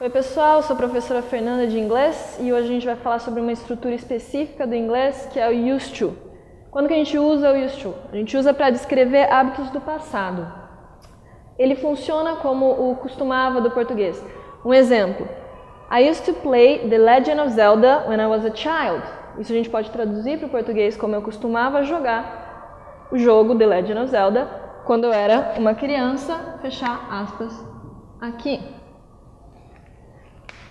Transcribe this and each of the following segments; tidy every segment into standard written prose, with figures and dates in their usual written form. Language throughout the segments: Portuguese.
Oi pessoal, sou a professora Fernanda de inglês e hoje a gente vai falar sobre uma estrutura específica do inglês que é o used to. Quando que a gente usa o used to? A gente usa para descrever hábitos do passado. Ele funciona como o costumava do português. Um exemplo, I used to play The Legend of Zelda when I was a child. Isso a gente pode traduzir para o português como eu costumava jogar o jogo The Legend of Zelda quando eu era uma criança, fechar aspas aqui.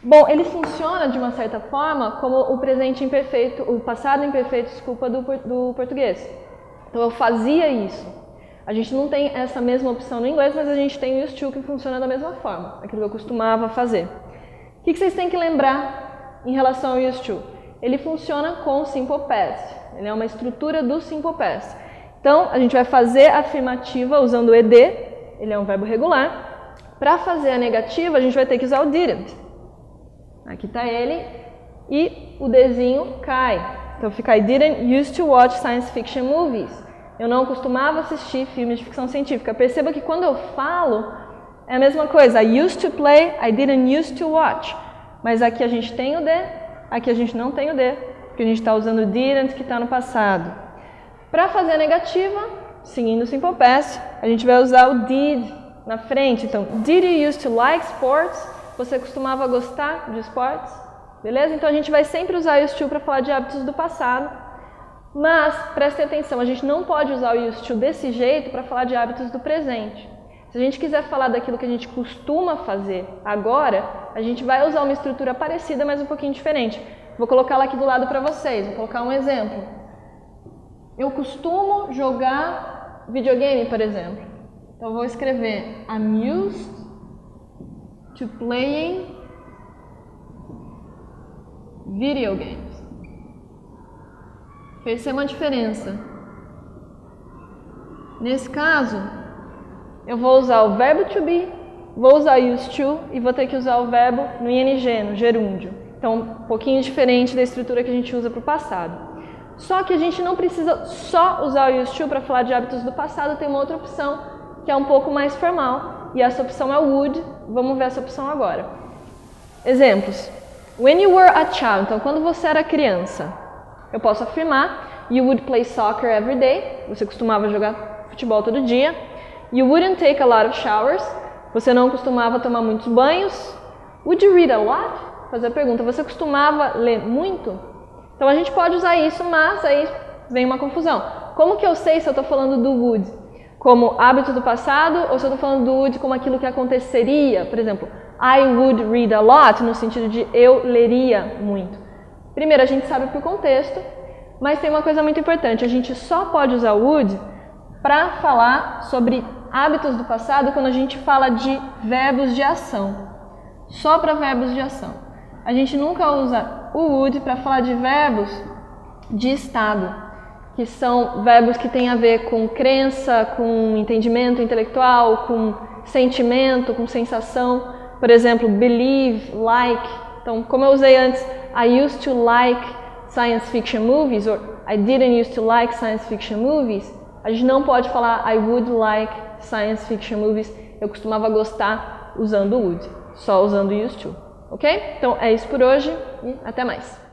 Bom, ele funciona de uma certa forma como o presente imperfeito, o passado imperfeito, desculpa, do português. Então eu fazia isso. A gente não tem essa mesma opção no inglês, mas a gente tem o used to que funciona da mesma forma, aquilo que eu costumava fazer. O que vocês têm que lembrar em relação ao used to? Ele funciona com o simple past, ele é uma estrutura do simple past. Então a gente vai fazer a afirmativa usando o ed, ele é um verbo regular. Para fazer a negativa a gente vai ter que usar o didn't. Aqui está ele, e o Dzinho cai. Então fica I didn't used to watch science fiction movies. Eu não costumava assistir filmes de ficção científica. Perceba que quando eu falo, é a mesma coisa. I used to play, I didn't used to watch. Mas aqui a gente tem o D, aqui a gente não tem o D, porque a gente está usando o didn't que está no passado. Para fazer a negativa, seguindo o simple past, a gente vai usar o did na frente. Então, did you used to like sports? Você costumava gostar de esportes? Beleza? Então a gente vai sempre usar o used to para falar de hábitos do passado. Mas, prestem atenção, a gente não pode usar o used to desse jeito para falar de hábitos do presente. Se a gente quiser falar daquilo que a gente costuma fazer agora, a gente vai usar uma estrutura parecida, mas um pouquinho diferente. Vou colocá-la aqui do lado para vocês, vou colocar um exemplo. Eu costumo jogar videogame, por exemplo. Então eu vou escrever I'm used to playing video games. Perceba a diferença. Nesse caso, eu vou usar o verbo to be, vou usar used to e vou ter que usar o verbo no ing, no gerúndio. Então, um pouquinho diferente da estrutura que a gente usa para o passado. Só que a gente não precisa só usar o used to para falar de hábitos do passado, tem uma outra opção que é um pouco mais formal. E essa opção é o would. Vamos ver essa opção agora. Exemplos. When you were a child, então quando você era criança, eu posso afirmar you would play soccer every day, você costumava jogar futebol todo dia. You wouldn't take a lot of showers, você não costumava tomar muitos banhos. Would you read a lot? Fazer a pergunta, você costumava ler muito? Então a gente pode usar isso, mas aí vem uma confusão. Como que eu sei se eu estou falando do would como hábito do passado ou se eu estou falando do would como aquilo que aconteceria? Por exemplo, I would read a lot, no sentido de eu leria muito. Primeiro, a gente sabe por contexto, mas tem uma coisa muito importante, a gente só pode usar o would para falar sobre hábitos do passado quando a gente fala de verbos de ação. Só para verbos de ação. A gente nunca usa o would para falar de verbos de estado, que são verbos que têm a ver com crença, com entendimento intelectual, com sentimento, com sensação. Por exemplo, believe, like. Então, como eu usei antes, I used to like science fiction movies, or I didn't used to like science fiction movies. A gente não pode falar I would like science fiction movies. Eu costumava gostar usando o would, só usando used to. Ok? Então, é isso por hoje e até mais.